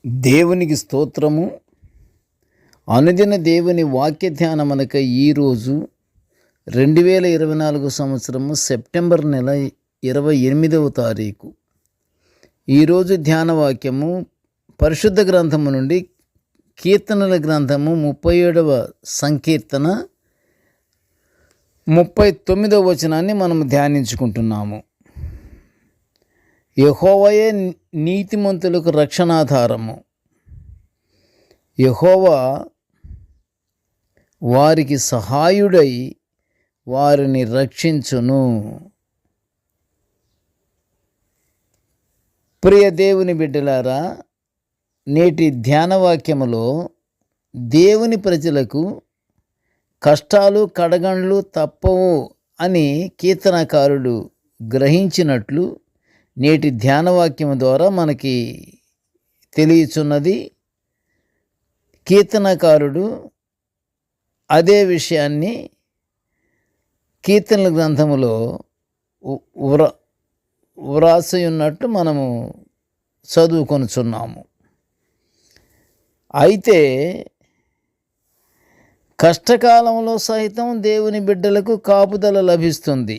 దేవునికి స్తోత్రము. అనుదిన దేవుని వాక్య ధ్యానమనక ఈరోజు 2024 సంవత్సరము సెప్టెంబర్ నెల 28వ తారీఖు. ఈరోజు ధ్యాన వాక్యము పరిశుద్ధ గ్రంథము నుండి కీర్తనల గ్రంథము 37వ సంకీర్తన 39వ వచనాన్ని మనం ధ్యానించుకుంటున్నాము. యెహోవాయే నీతిమంతులకు రక్షణాధారము. యెహోవా వారికి సహాయుడై వారిని రక్షించును. ప్రియ దేవుని బిడ్డలారా, నేటి ధ్యానవాక్యములో దేవుని ప్రజలకు కష్టాలు కడగండ్లు తప్పవు అని కీర్తనకారుడు గ్రహించినట్లు నేటి ధ్యానవాక్యం ద్వారా మనకి తెలియచున్నది. కీర్తనకారుడు అదే విషయాన్ని కీర్తనల గ్రంథములో వ్రాసి ఉన్నట్టు మనము చదువుకొనుచున్నాము. అయితే కష్టకాలంలో సైతం దేవుని బిడ్డలకు కాపుదల లభిస్తుంది.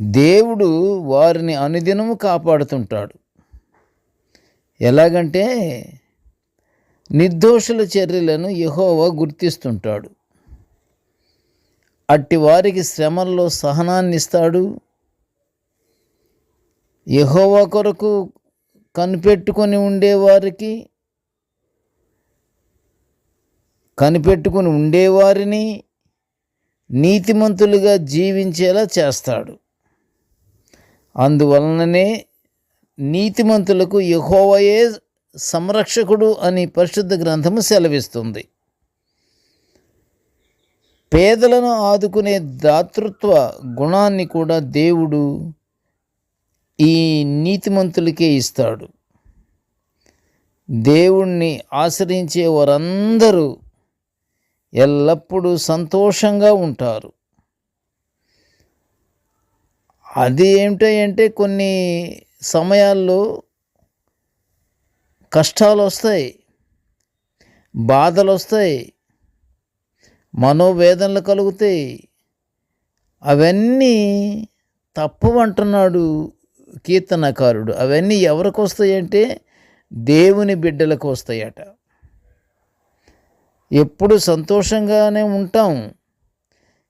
దేవుడు వారిని అనుదినము కాపాడుతుంటాడు. ఎలాగంటే నిర్దోషుల చర్యలను యెహోవా గుర్తిస్తుంటాడు. అట్టి వారికి శ్రమల్లో సహనాన్ని ఇస్తాడు. యెహోవా కొరకు కనిపెట్టుకొని ఉండేవారిని నీతిమంతులుగా జీవించేలా చేస్తాడు. అందువలననే నీతిమంతులకు యెహోవాయే సంరక్షకుడు అని పరిశుద్ధ గ్రంథము సెలవిస్తుంది. పేదలను ఆదుకునే దాతృత్వ గుణాన్ని కూడా దేవుడు ఈ నీతిమంతులకే ఇస్తాడు. దేవుణ్ణి ఆశ్రయించే వారందరూ ఎల్లప్పుడూ సంతోషంగా ఉంటారు. అది ఏమిటంటే కొన్ని సమయాల్లో కష్టాలు వస్తాయి, బాధలు వస్తాయి, మనోవేదనలు కలుగుతాయి. అవన్నీ తప్పవంటున్నాడు కీర్తనకారుడు. అవన్నీ ఎవరికి వస్తాయంటే దేవుని బిడ్డలకు వస్తాయట. ఎప్పుడు సంతోషంగానే ఉంటాం,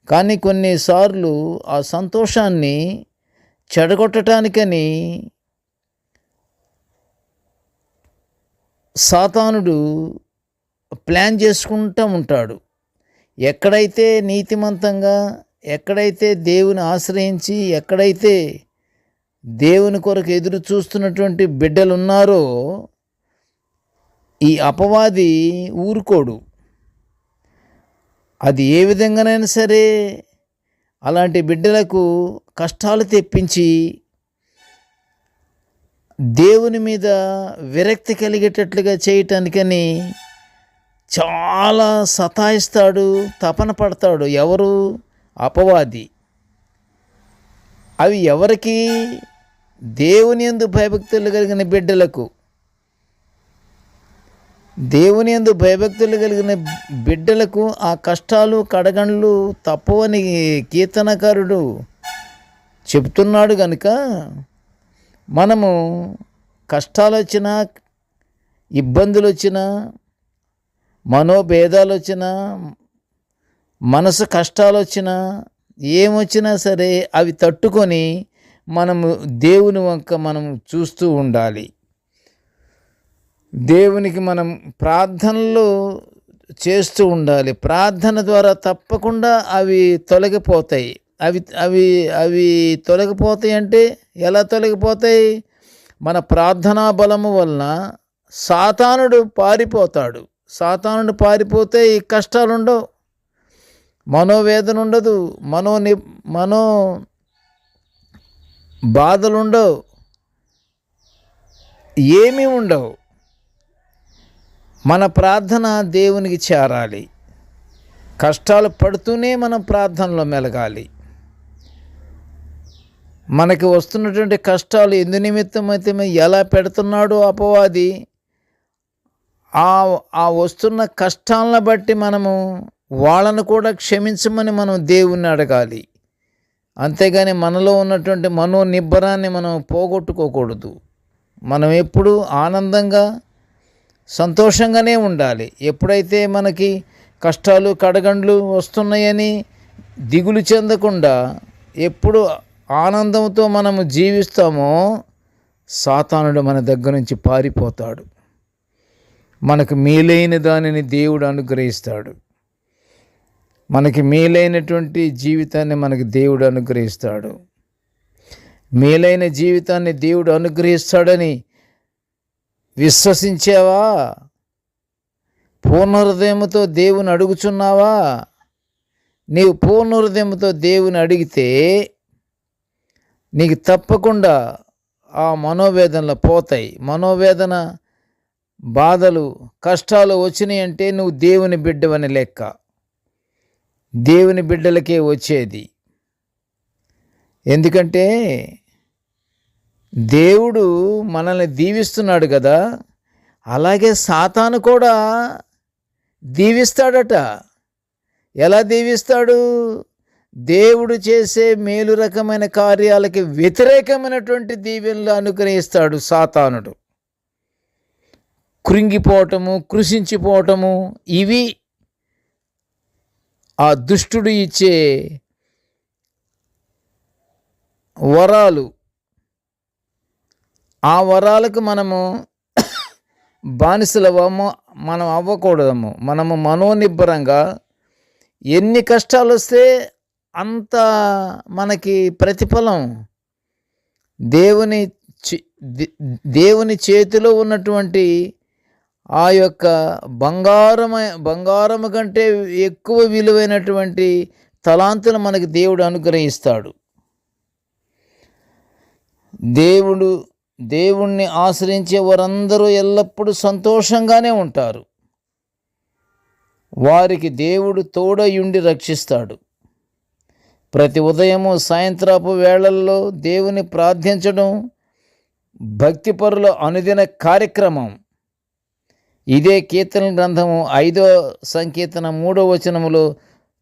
కానీ కొన్నిసార్లు ఆ సంతోషాన్ని చెడగొట్టడానికని సాతానుడు ప్లాన్ చేసుకుంటూ ఉంటాడు. ఎక్కడైతే నీతిమంతంగా, ఎక్కడైతే దేవుని ఆశ్రయించి, ఎక్కడైతే దేవుని కొరకు ఎదురు చూస్తున్నటువంటి బిడ్డలు ఉన్నారో ఈ అపవాది ఊరుకోడు. అది ఏ విధంగానైనా సరే అలాంటి బిడ్డలకు కష్టాలు తెప్పించి దేవుని మీద విరక్తి కలిగేటట్లుగా చేయటానికని చాలా సతాయిస్తాడు, తపన పడతాడు. ఎవరు? అపవాది. అవి ఎవరికి? దేవుని యందు భయభక్తులు కలిగిన బిడ్డలకు. దేవుని యందు భయభక్తులు కలిగిన బిడ్డలకు ఆ కష్టాలు కడగండ్లు తప్పవని కీర్తనకారుడు చెప్తున్నాడు. కనుక మనము కష్టాలు వచ్చినా, ఇబ్బందులు వచ్చినా, మనోభేదాలు వచ్చినా, మనసు కష్టాలు వచ్చినా, ఏమొచ్చినా సరే అవి తట్టుకొని మనము దేవుని వంక మనం చూస్తూ ఉండాలి. దేవునికి మనం ప్రార్థనలు చేస్తూ ఉండాలి. ప్రార్థన ద్వారా తప్పకుండా అవి తొలగిపోతాయి. అవి తొలగిపోతాయి అంటే ఎలా తొలగిపోతాయి? మన ప్రార్థనా బలము వలన సాతానుడు పారిపోతాడు. సాతానుడు పారిపోతే ఈ కష్టాలు ఉండవు, మనోవేదన ఉండదు, మనో బాధలు ఉండవు, ఏమీ ఉండవు. మన ప్రార్థన దేవునికి చేరాలి. కష్టాలు పడుతూనే మనం ప్రార్థనలో మెలగాలి. మనకి వస్తున్నటువంటి కష్టాలు ఎందు నిమిత్తమైతే ఎలా పెడుతున్నాడో అపవాది ఆ ఆ వస్తున్న కష్టాలను బట్టి మనము వాళ్ళను కూడా క్షమించమని మనం దేవుణ్ణి అడగాలి. అంతేగాని మనలో ఉన్నటువంటి మనోనిబ్బరాన్ని మనం పోగొట్టుకోకూడదు. మనం ఎప్పుడూ ఆనందంగా సంతోషంగానే ఉండాలి. ఎప్పుడైతే మనకి కష్టాలు కడగండ్లు వస్తున్నాయని దిగులు చెందకుండా ఎప్పుడు ఆనందంతో మనము జీవిస్తామో సాతానుడు మన దగ్గర నుంచి పారిపోతాడు. మనకు మేలైన దానిని దేవుడు అనుగ్రహిస్తాడు. మనకి మేలైనటువంటి జీవితాన్ని మనకి దేవుడు అనుగ్రహిస్తాడు. మేలైన జీవితాన్ని దేవుడు అనుగ్రహిస్తాడని విశ్వసించావా? పూర్ణ హృదయముతో దేవుని అడుగుచున్నావా? నీవు పూర్ణ హృదయంతో దేవుని అడిగితే నీకు తప్పకుండా ఆ మనోవేదనలు పోతాయి. మనోవేదన, బాధలు, కష్టాలు వచ్చినాయి అంటే నువ్వు దేవుని బిడ్డవని లెక్క. దేవుని బిడ్డలకే వచ్చేది. ఎందుకంటే దేవుడు మనల్ని దీవిస్తున్నాడు కదా, అలాగే సాతాను కూడా దీవిస్తాడట. ఎలా దీవిస్తాడు? దేవుడు చేసే మేలు రకమైన కార్యాలకి వ్యతిరేకమైనటువంటి దీవెనలు అనుగ్రహిస్తాడు సాతానుడు. కృంగిపోవటము, కృషించిపోవటము, ఇవి ఆ దుష్టుడు ఇచ్చే వరాలు. ఆ వరాలకు మనము బానిసలవ్వము, మనం అవ్వకూడదము. మనము మనోనిబ్బరంగా ఎన్ని కష్టాలు వస్తే అంత మనకి ప్రతిఫలం దేవుని చేతిలో ఉన్నటువంటి ఆ యొక్క బంగారము కంటే ఎక్కువ విలువైనటువంటి తలాంతులు మనకి దేవుడు అనుగ్రహిస్తాడు. దేవుణ్ణి ఆశ్రయించే వారందరూ ఎల్లప్పుడూ సంతోషంగానే ఉంటారు. వారికి దేవుడు తోడయుండి రక్షిస్తాడు. ప్రతి ఉదయము సాయంత్రపు వేళల్లో దేవుని ప్రార్థించడం భక్తిపరుల అనుదిన కార్యక్రమం. ఇదే కీర్తన గ్రంథము 5వ సంకీర్తన 3వ వచనములో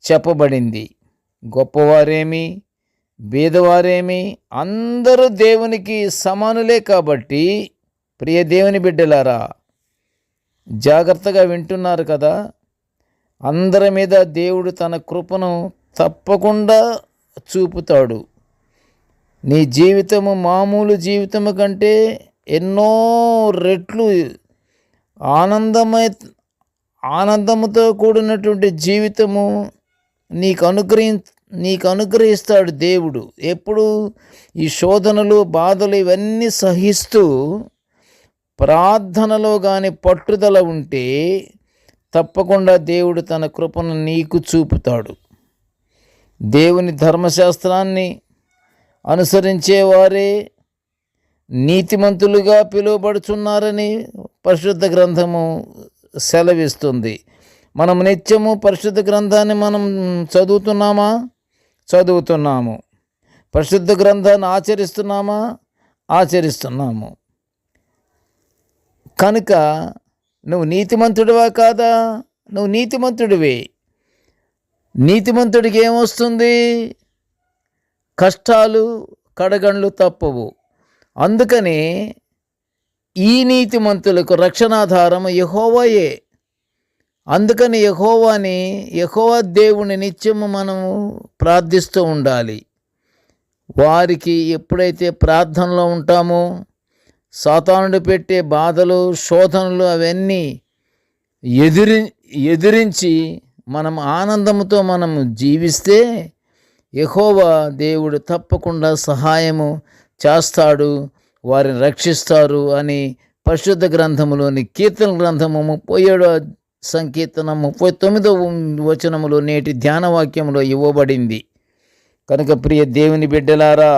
చెప్పబడింది. గొప్పవారేమి బీదవారేమి అందరూ దేవునికి సమానులే. కాబట్టి ప్రియ దేవుని బిడ్డలారా, జాగ్రత్తగా వింటున్నారు కదా. అందరి మీద దేవుడు తన కృపను తప్పకుండా చూపుతాడు. నీ జీవితము మామూలు జీవితము కంటే ఎన్నో రెట్లు ఆనందముతో కూడినటువంటి జీవితము నీకు అనుగ్రహిస్తాడు దేవుడు. ఎప్పుడు ఈ శోధనలు, బాధలు ఇవన్నీ సహిస్తూ ప్రార్థనలో కానీ పట్టుదల ఉంటే తప్పకుండా దేవుడు తన కృపను నీకు చూపుతాడు. దేవుని ధర్మశాస్త్రాన్ని అనుసరించేవారే నీతిమంతులుగా పిలువబడుచున్నారని పరిశుద్ధ గ్రంథము సెలవిస్తుంది. మనం నిత్యము పరిశుద్ధ గ్రంథాన్ని మనం చదువుతున్నాము. పరిశుద్ధ గ్రంథాన్ని ఆచరిస్తున్నాము. కనుక నువ్వు నీతిమంతుడివా కాదా? నువ్వు నీతిమంతుడివే. నీతిమంతుడికి ఏమొస్తుంది? కష్టాలు, కడగండ్లు తప్పవు. అందుకని ఈ నీతిమంతులకు రక్షణాధారం యెహోవాయే. అందుకని యెహోవా దేవుని నిత్యము మనము ప్రార్థిస్తూ ఉండాలి. వారికి ఎప్పుడైతే ప్రార్థనలో ఉంటామో సాతానుడు పెట్టే బాధలు, శోధనలు అవన్నీ ఎదిరించి మనం ఆనందంతో మనము జీవిస్తే యెహోవా దేవుడు తప్పకుండా సహాయము చేస్తాడు, వారిని రక్షిస్తారు అని పరిశుద్ధ గ్రంథములోని కీర్తన గ్రంథము 37వ సంకీర్తన 39వ వచనములో నేటి ధ్యాన వాక్యంలో ఇవ్వబడింది. కనుక ప్రియ దేవుని బిడ్డలారా,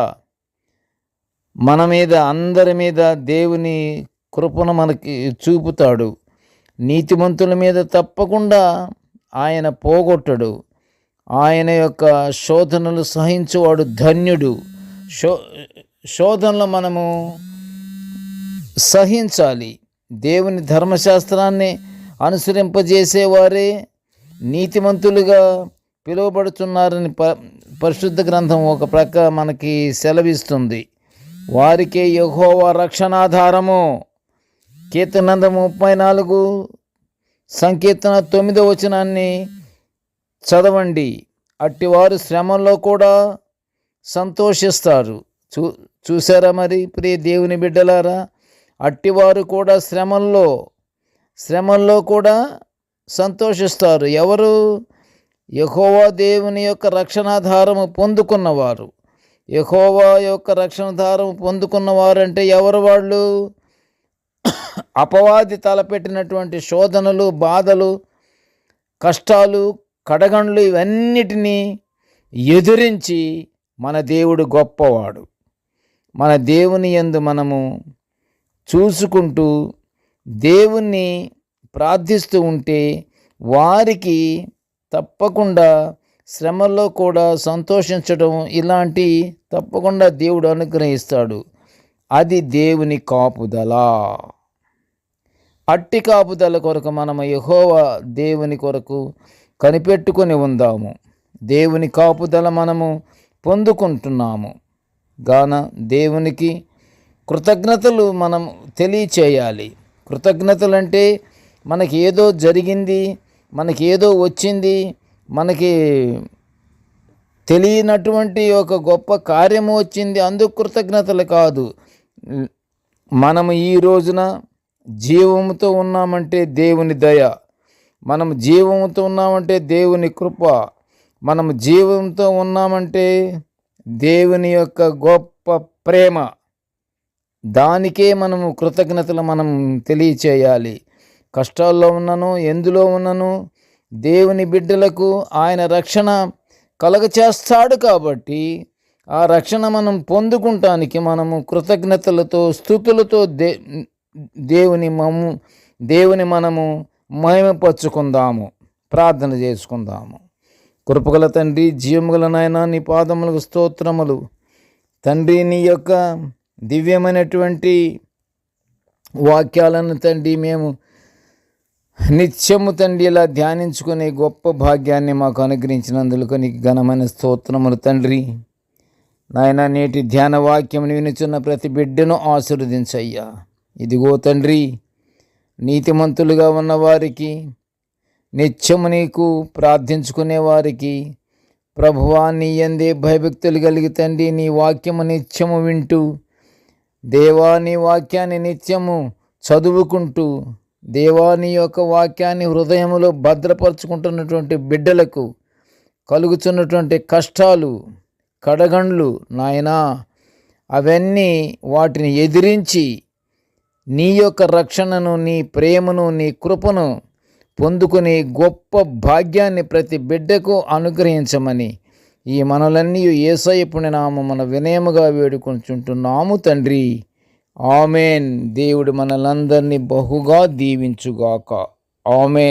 మన మీద అందరి మీద దేవుని కృపను మనకి చూపుతాడు. నీతిమంతుల మీద తప్పకుండా ఆయన పోగొట్టడు. ఆయన యొక్క శోధనలు సహించువాడు ధన్యుడు. శోధనలు మనము సహించాలి. దేవుని ధర్మశాస్త్రాన్ని అనుసరింపజేసేవారే నీతిమంతులుగా పిలువబడుతున్నారని పరిశుద్ధ గ్రంథం ఒక ప్రక్క మనకి సెలవిస్తుంది. వారికే యెహోవా రక్షణాధారము. కీర్తనందం 34 సంకీర్తన 9వ వచనాన్ని చదవండి. అట్టివారు శ్రమల్లో కూడా సంతోషిస్తారు. చూసారా మరి ప్రియ దేవుని బిడ్డలారా, అట్టివారు కూడా శ్రమల్లో కూడా సంతోషిస్తారు. ఎవరు? యెహోవా దేవుని యొక్క రక్షణాధారము పొందుకున్నవారు. యెహోవా యొక్క రక్షణాధారము పొందుకున్నవారు అంటే ఎవరు? వాళ్ళు అపవాది తలపెట్టినటువంటి శోధనలు, బాధలు, కష్టాలు, కడగండ్లు ఇవన్నిటినీ ఎదిరించి మన దేవుడు గొప్పవాడు. మన దేవుని యందు మనము చూసుకుంటూ దేవుణ్ణి ప్రార్థిస్తూ ఉంటే వారికి తప్పకుండా శ్రమల్లో కూడా సంతోషించడం ఇలాంటి తప్పకుండా దేవుడు అనుగ్రహిస్తాడు. అది దేవుని కాపుదల. అట్టి కాపుదల కొరకు మనము యెహోవా దేవుని కొరకు కనిపెట్టుకొని ఉందాము. దేవుని కాపుదల మనము పొందుకుంటున్నాము గాన దేవునికి కృతజ్ఞతలు మనం తెలియచేయాలి. కృతజ్ఞతలు అంటే మనకి ఏదో జరిగింది, మనకి ఏదో వచ్చింది, మనకి తెలియనటువంటి ఒక గొప్ప కార్యము వచ్చింది, అందుకు కృతజ్ఞతలు కాదు. మనము ఈ రోజున జీవముతో ఉన్నామంటే దేవుని దయ, మనం జీవముతో ఉన్నామంటే దేవుని కృప, మనం జీవంతో ఉన్నామంటే దేవుని యొక్క గొప్ప ప్రేమ. దానికే మనము కృతజ్ఞతలు మనం తెలియచేయాలి. కష్టాల్లో ఉన్నను, ఎందులో ఉన్నను దేవుని బిడ్డలకు ఆయన రక్షణ కలగచేస్తాడు. కాబట్టి ఆ రక్షణ మనం పొందుకుంటానికి మనము కృతజ్ఞతలతో, స్తుతులతో దేవుని మనము మహిమపరుచుకుందాము, ప్రార్థన చేసుకుందాము. కృపగల తండ్రి, జీవముగల నాయన, నీ పాదములకు స్తోత్రములు తండ్రి. నీ యొక్క దివ్యమైనటువంటి వాక్యాలను తండ్రి మేము నిత్యము తండ్రి ఇలా ధ్యానించుకునే గొప్ప భాగ్యాన్ని మాకు అనుగ్రహించినందుకు నీకు ఘనమైన స్తోత్రములు తండ్రి. నాయన, నేటి ధ్యాన వాక్యమును వినుచున్న ప్రతి బిడ్డను ఆశీర్వదించయ్యా. ఇదిగో తండ్రి, నీతిమంతులుగా ఉన్నవారికి, నిత్యము నీకు ప్రార్థించుకునే వారికి ప్రభువా నీ యందే భయభక్తులు కలిగి తండ్రి నీ వాక్యము నిత్యము వింటూ, దేవా నీ వాక్యాన్ని నిత్యము చదువుకుంటూ, దేవా నీ యొక్క వాక్యాన్ని హృదయములో భద్రపరుచుకుంటున్నటువంటి బిడ్డలకు కలుగుతున్నటువంటి కష్టాలు, కడగండ్లు నాయనా, అవన్నీ వాటిని ఎదిరించి నీ యొక్క రక్షణను, నీ ప్రేమను, నీ కృపను పొందుకునే గొప్ప భాగ్యాన్ని ప్రతి బిడ్డకు అనుగ్రహించమని ఈ మనలన్నీ యేసయ్య పుణ్యనామమున వినయముగా వేడుకొంచుంటున్నాము తండ్రి. ఆమేన్. దేవుడు మనలందరినీ బహుగా దీవించుగాక. ఆమేన్.